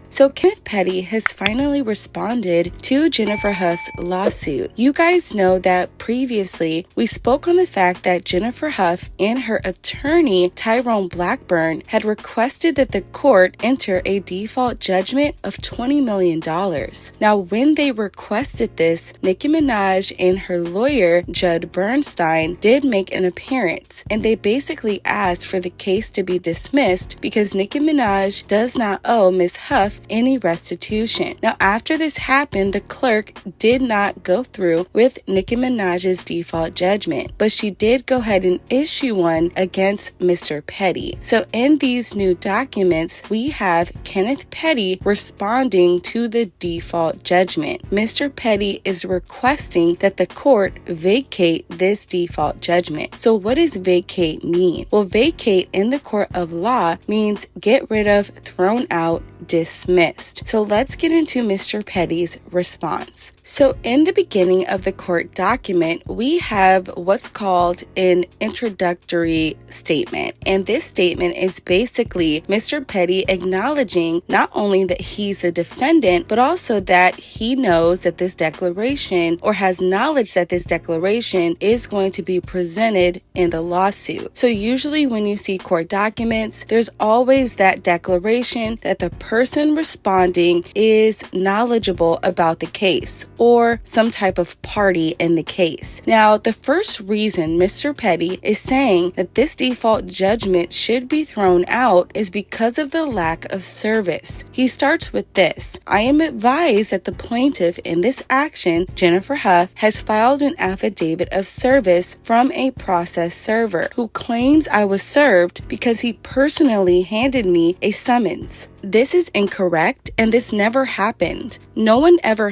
So Kenneth Petty has finally responded to Jennifer Hough's lawsuit. You guys know that previously we spoke on the fact that Jennifer Hough and her attorney Tyrone Blackburn had requested that the court enter a default judgment of $20 million. Now, when they requested this, Nicki Minaj and her lawyer Judd Bernstein did make an appearance, and they basically asked for the case to be dismissed because Nicki Minaj does not owe Ms. Hough any restitution. Now, after this happened, the clerk did not go through with Nicki Minaj's default judgment, but she did go ahead and issue one against Mr. Petty. So in these new documents, we have Kenneth Petty responding to the default judgment. Mr. Petty is requesting that the court vacate this default judgment. So what does vacate mean? Well, vacate in the court of law means get rid of, thrown out, dismissed. So let's get into Mr. Petty's response. So in the beginning of the court document, we have what's called an introductory statement. And this statement is basically Mr. Petty acknowledging not only that he's the defendant, but also that he knows that this declaration, or has knowledge that this declaration, is going to be presented in the lawsuit. So usually when you see court documents, there's always that declaration that the person responding is knowledgeable about the case or some type of party in the case. Now, the first reason Mr. Petty is saying that this default judgment should be thrown out is because of the lack of service. He starts with this: I am advised that the plaintiff in this action, Jennifer Hough, has filed an affidavit of service from a process server who claims I was served because he personally handed me a summons. This is incorrect, and this never happened. No one ever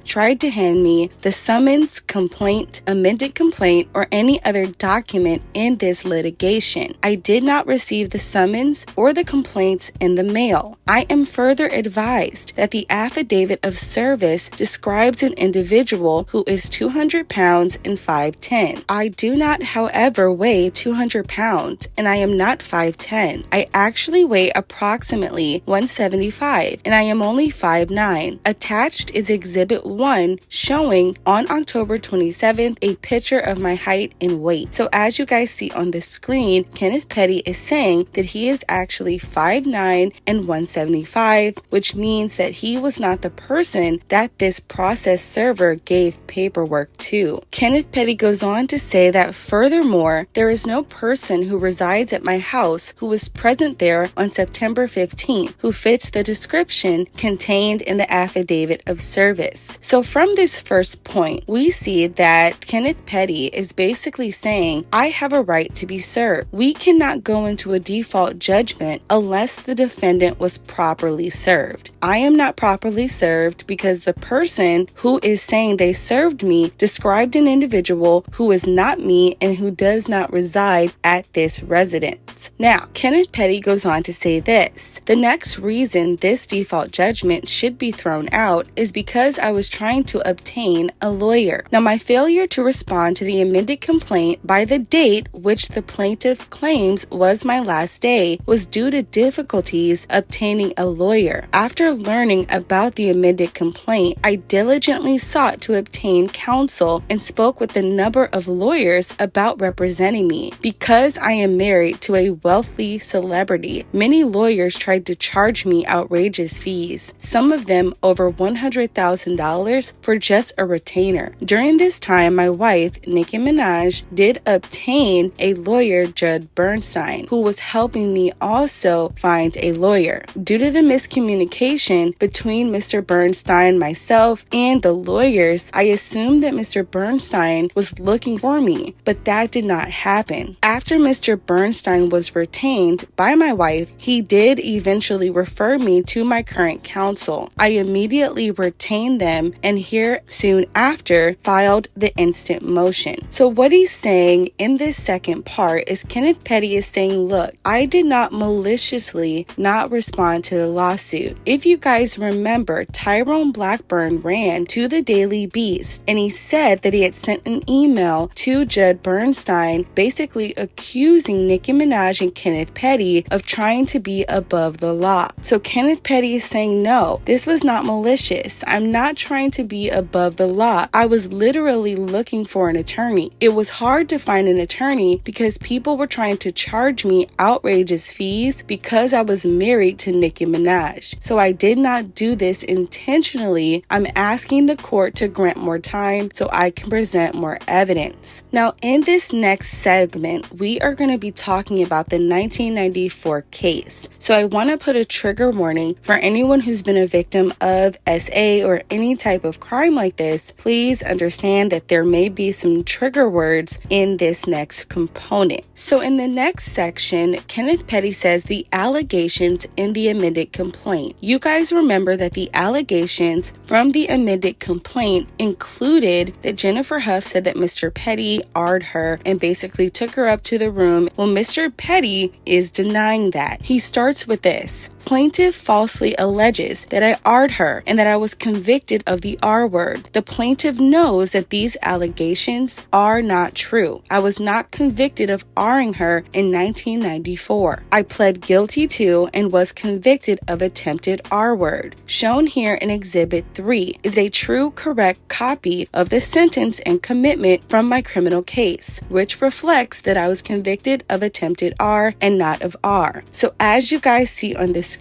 tried to hand me the summons, complaint, amended complaint, or any other document in this litigation. I did not receive the summons or the complaints in the mail. I am further advised that the affidavit of service describes an individual who is 200 pounds and 5'10". I do not, however, weigh 200 pounds, and I am not 5'10". I actually weigh approximately 175, and I am only 5'9". Attached is Exhibit 1 showing on October 27th a picture of my height and weight. So as you guys see on the screen, Kenneth Petty is saying that he is actually 5'9" and 175, which means that he was not the person that this process server gave paperwork to. Kenneth Petty goes on to say that furthermore, there is no person who resides at my house who was present there on September 15th who fits the description contained in the affidavit of service. So from this first point, we see that Kenneth Petty is basically saying, I have a right to be served. We cannot go into a default judgment unless the defendant was properly served. I am not properly served because the person who is saying they served me described an individual who is not me and who does not reside at this residence. Now, Kenneth Petty goes on to say this: the next reason this default judgment should be thrown out is because I was trying to obtain a lawyer. Now, my failure to respond to the amended complaint by the date which the plaintiff claims was my last day was due to difficulties obtaining a lawyer. After learning about the amended complaint, I diligently sought to obtain counsel and spoke with a number of lawyers about representing me. Because I am married to a wealthy celebrity, many lawyers tried to charge me outrageous fees, some of them over $100,000 for just a retainer. During this time, my wife, Nicki Minaj, did obtain a lawyer, Judd Bernstein, who was helping me also find a lawyer. Due to the miscommunication between Mr. Bernstein, myself, and the lawyers, I assumed that Mr. Bernstein was looking for me, but that did not happen. After Mr. Bernstein was retained by my wife, he did eventually refer me to my current counsel. I immediately retained them and here soon after filed the instant motion. So what he's saying in this second part is Kenneth Petty is saying, look, I did not maliciously not respond to the lawsuit. If you guys remember, Tyrone Blackburn ran to the Daily Beast and he said that he had sent an email to Judd Bernstein basically accusing Nicki Minaj and Kenneth Petty of trying to be above the law. So Kenneth Petty is saying, no, this was not malicious. I'm not trying to be above the law. I was literally looking for an attorney. It was hard to find an attorney because people were trying to charge me outrageous fees because I was married to Nicki Minaj. So I did not do this intentionally. I'm asking the court to grant more time so I can present more evidence. Now, in this next segment, we are going to be talking about the 1994 case. So I want to put a trigger warning for anyone who's been a victim of SA or any type of crime like this. Please understand that there may be some trigger words in this next component. So in the next section, Kenneth Petty says the allegations in the amended complaint. You guys remember that the allegations from the amended complaint included that Jennifer Hough said that Mr. Petty R'd her and basically took her up to the room. Well, Mr. Petty is denying that. He starts with this. Plaintiff falsely alleges that I R'd her and that I was convicted of the R word. The plaintiff knows that these allegations are not true. I was not convicted of R'ing her in 1994. I pled guilty to and was convicted of attempted R word. Shown here in Exhibit 3 is a true, correct copy of the sentence and commitment from my criminal case, which reflects that I was convicted of attempted R and not of R. So as you guys see on the screen,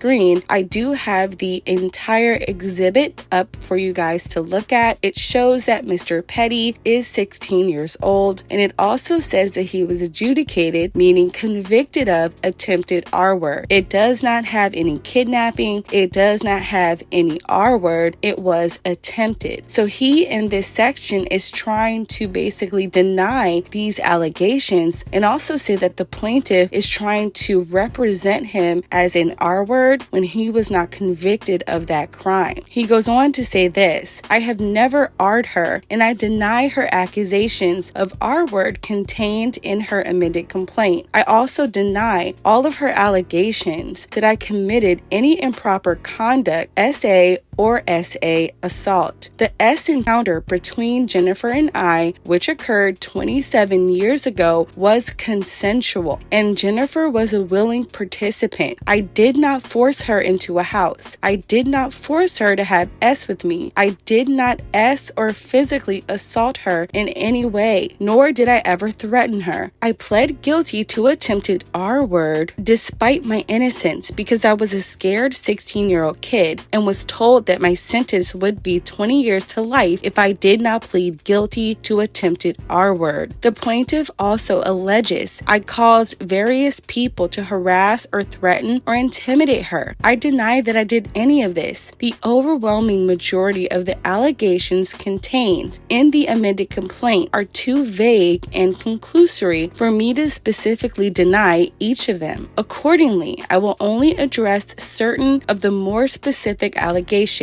I do have the entire exhibit up for you guys to look at. It shows that Mr. Petty is 16 years old, and it also says that he was adjudicated, meaning convicted of attempted R word. It does not have any kidnapping. It does not have any R word. It was attempted. So he in this section is trying to basically deny these allegations and also say that the plaintiff is trying to represent him as an R word when he was not convicted of that crime. He goes on to say this: I have never R'd her, and I deny her accusations of R word contained in her amended complaint. I also deny all of her allegations that I committed any improper conduct, SA or SA assault. The S encounter between Jennifer and I, which occurred 27 years ago, was consensual, and Jennifer was a willing participant. I did not force her into a house. I did not force her to have S with me. I did not S or physically assault her in any way, nor did I ever threaten her. I pled guilty to attempted R word despite my innocence because I was a scared 16-year-old kid and was told that my sentence would be 20 years to life if I did not plead guilty to attempted R word. The plaintiff also alleges I caused various people to harass or threaten or intimidate her. I deny that I did any of this. The overwhelming majority of the allegations contained in the amended complaint are too vague and conclusory for me to specifically deny each of them. Accordingly, I will only address certain of the more specific allegations.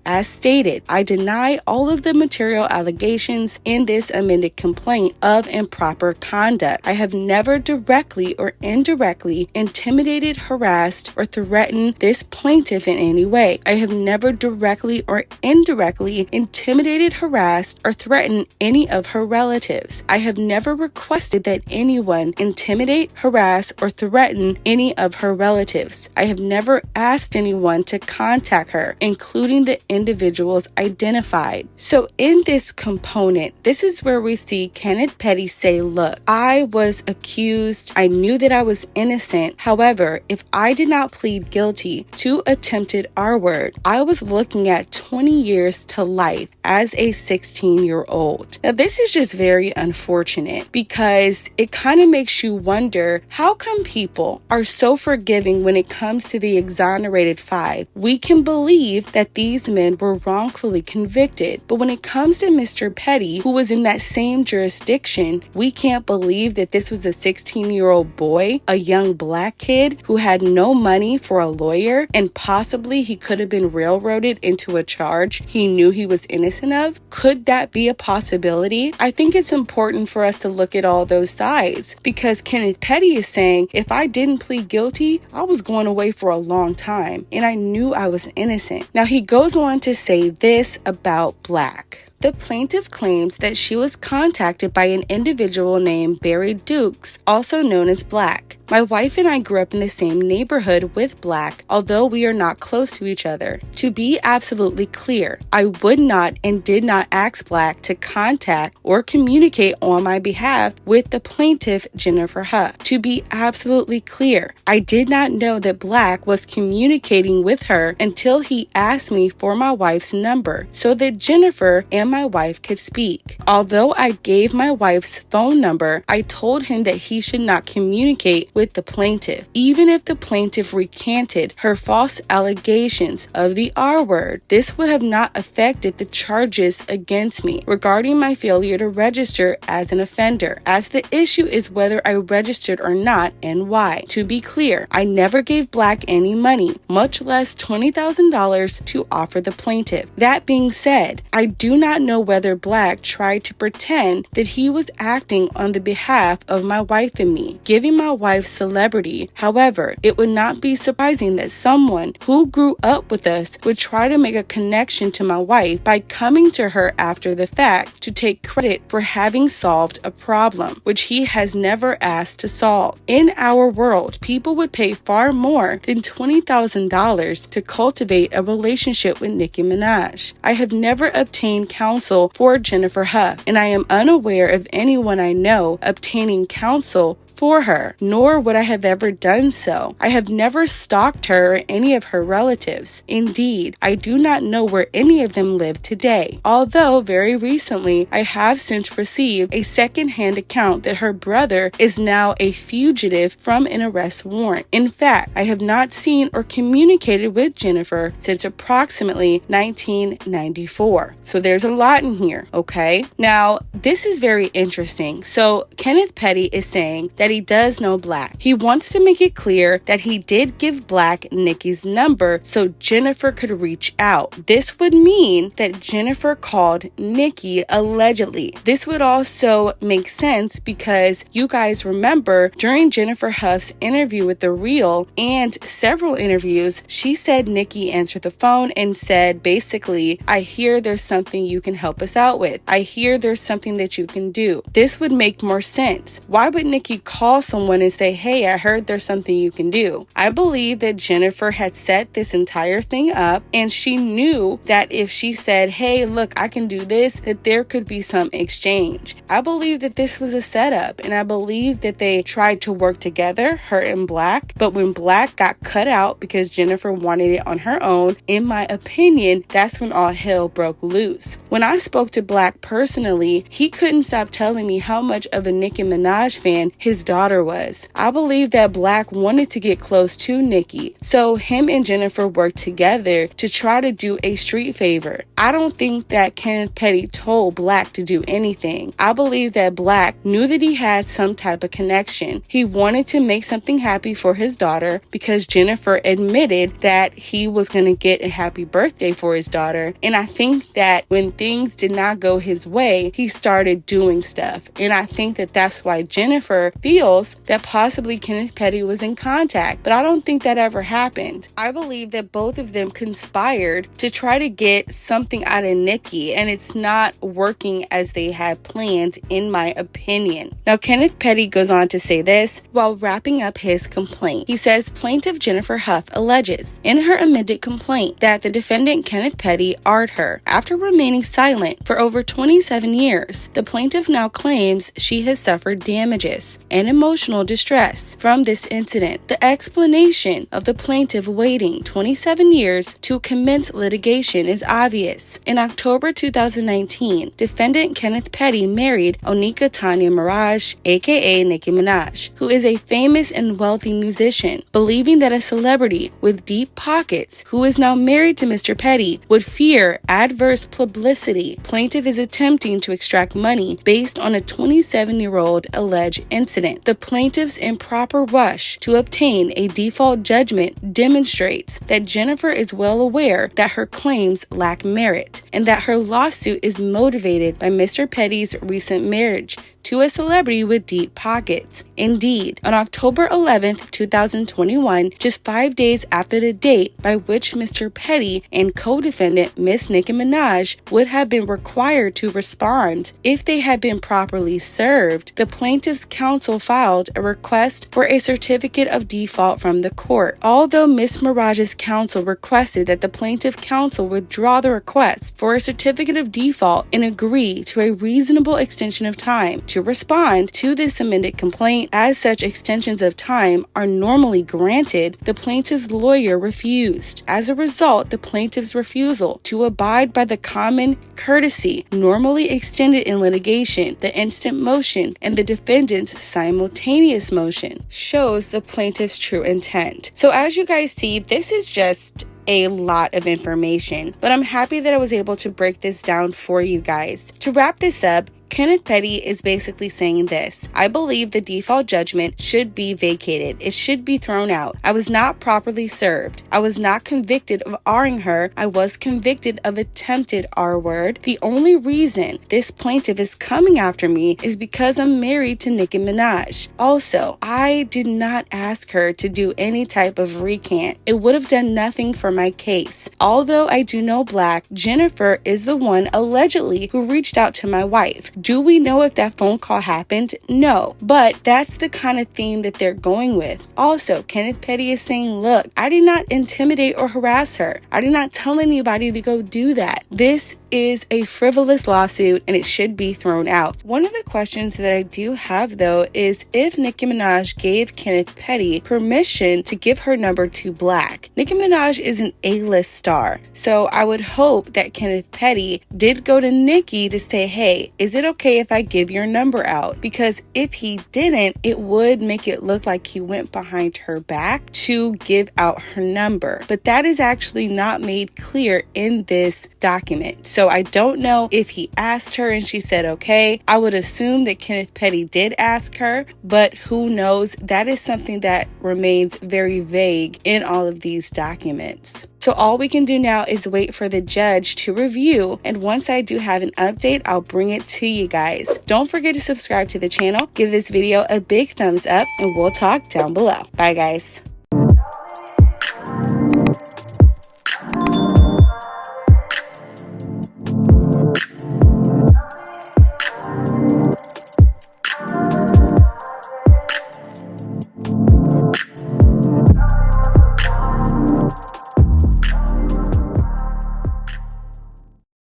As stated, I deny all of the material allegations in this amended complaint of improper conduct. I have never directly or indirectly intimidated, harassed, or threatened this plaintiff in any way. I have never directly or indirectly intimidated, harassed, or threatened any of her relatives. I have never requested that anyone intimidate, harass, or threaten any of her relatives. I have never asked anyone to contact her, including the individuals identified. So in this component, this is where we see Kenneth Petty say, look, I was accused. I knew that I was innocent. However, if I did not plead guilty to attempted R word, I was looking at 20 years to life as a 16-year-old. Now, this is just very unfortunate because it kind of makes you wonder, how come people are so forgiving when it comes to the exonerated 5? We can believe that these men were wrongfully convicted, but when it comes to Mr. Petty, who was in that same jurisdiction, we can't believe that this was a 16-year-old boy, a young black kid who had no money for a lawyer, and possibly he could have been railroaded into a charge he knew he was innocent of. Could that be a possibility? I think it's important for us to look at all those sides, because Kenneth Petty is saying, if I didn't plead guilty, I was going away for a long time, and I knew I was innocent. Now, he goes on to say this about black. The plaintiff claims that she was contacted by an individual named Barry Dukes, also known as Black. My wife and I grew up in the same neighborhood with Black, although we are not close to each other. To be absolutely clear, I would not and did not ask Black to contact or communicate on my behalf with the plaintiff, Jennifer Hough. To be absolutely clear, I did not know that Black was communicating with her until he asked me for my wife's number so that Jennifer and my wife could speak. Although I gave my wife's phone number, I told him that he should not communicate with the plaintiff, even if the plaintiff recanted her false allegations of the R word. This would have not affected the charges against me regarding my failure to register as an offender, as the issue is whether I registered or not and why. To be clear, I never gave Black any money, much less $20,000 to offer the plaintiff. That being said, I do not know whether Black tried to pretend that he was acting on the behalf of my wife and me, giving my wife celebrity. However, it would not be surprising that someone who grew up with us would try to make a connection to my wife by coming to her after the fact to take credit for having solved a problem, which he has never asked to solve. In our world, people would pay far more than $20,000 to cultivate a relationship with Nicki Minaj. I have never obtained counsel for Jennifer Hough, and I am unaware of anyone I know obtaining counsel for her, nor would I have ever done so. I have never stalked her or any of her relatives. Indeed, I do not know where any of them live today, although very recently I have since received a second-hand account that her brother is now a fugitive from an arrest warrant. In fact, I have not seen or communicated with Jennifer since approximately 1994. So there's a lot in here, okay? Now, this is very interesting. So Kenneth Petty is saying that he does know Black. He wants to make it clear that he did give Black Nicki's number so Jennifer could reach out. This would mean that Jennifer called Nicki allegedly. This would also make sense because you guys remember during Jennifer Hough's interview with The Real and several interviews, she said Nicki answered the phone and said basically, I hear there's something you can help us out with. I hear there's something that you can do. This would make more sense. Why would Nicki call someone and say, hey, I heard there's something you can do? I believe that Jennifer had set this entire thing up and she knew that if she said, hey, look, I can do this, that there could be some exchange. I believe that this was a setup and I believe that they tried to work together, her and Black, but when Black got cut out because Jennifer wanted it on her own, in my opinion, that's when all hell broke loose. When I spoke to Black personally, he couldn't stop telling me how much of a Nicki Minaj fan his daughter was. I believe that Black wanted to get close to Nicki, so him and Jennifer worked together to try to do a street favor. I don't think that Kenneth Petty told Black to do anything. I believe that Black knew that he had some type of connection. He wanted to make something happy for his daughter because Jennifer admitted that he was going to get a happy birthday for his daughter, and I think that when things did not go his way, he started doing stuff, and I think that that's why Jennifer feels that possibly Kenneth Petty was in contact, but I don't think that ever happened. I believe that both of them conspired to try to get something out of Nicki, and it's not working as they had planned, in my opinion. Now, Kenneth Petty goes on to say this while wrapping up his complaint. He says, plaintiff Jennifer Hough alleges in her amended complaint that the defendant Kenneth Petty R'd her after remaining silent for over 27 years. The plaintiff now claims she has suffered damages and emotional distress from this incident. The explanation of the plaintiff waiting 27 years to commence litigation is obvious. In October 2019, defendant Kenneth Petty married Onika Tanya Mirage, aka Nicki Minaj, who is a famous and wealthy musician. Believing that a celebrity with deep pockets who is now married to Mr. Petty would fear adverse publicity, plaintiff is attempting to extract money based on a 27-year-old alleged incident. The plaintiff's improper rush to obtain a default judgment demonstrates that Jennifer is well aware that her claims lack merit and that her lawsuit is motivated by Mr. Petty's recent marriage to a celebrity with deep pockets. Indeed, on October 11th, 2021, just 5 days after the date by which Mr. Petty and co-defendant Miss Nicki Minaj would have been required to respond if they had been properly served, the plaintiff's counsel filed a request for a certificate of default from the court. Although Miss Minaj's counsel requested that the plaintiff counsel withdraw the request for a certificate of default and agree to a reasonable extension of time to respond to this amended complaint, as such extensions of time are normally granted, the plaintiff's lawyer refused. As a result, the plaintiff's refusal to abide by the common courtesy normally extended in litigation, the instant motion, and the defendant's simultaneous motion shows the plaintiff's true intent. So as you guys see, this is just a lot of information, but I'm happy that I was able to break this down for you guys. To wrap this up, Kenneth Petty is basically saying this: I believe the default judgment should be vacated. It should be thrown out. I was not properly served. I was not convicted of R-ing her. I was convicted of attempted R-word. The only reason this plaintiff is coming after me is because I'm married to Nicki Minaj. Also, I did not ask her to do any type of recant. It would have done nothing for my case. Although I do know black, Jennifer is the one allegedly who reached out to my wife. Do we know if that phone call happened? No, but that's the kind of theme that they're going with. Also, Kenneth Petty is saying, look, I did not intimidate or harass her. I did not tell anybody to go do that. This is a frivolous lawsuit and it should be thrown out. One of the questions that I do have though is if Nicki Minaj gave Kenneth Petty permission to give her number to Black. Nicki Minaj is an A-list star, so I would hope that Kenneth Petty did go to Nicki to say, hey, is it okay if I give your number out? Because if he didn't, it would make it look like he went behind her back to give out her number. But that is actually not made clear in this document. So I don't know if he asked her and she said okay. I would assume that Kenneth Petty did ask her, but who knows? That is something that remains very vague in all of these documents. So all we can do now is wait for the judge to review, and once I do have an update, I'll bring it to you guys. Don't forget to subscribe to the channel, give this video a big thumbs up, and we'll talk down below. Bye guys.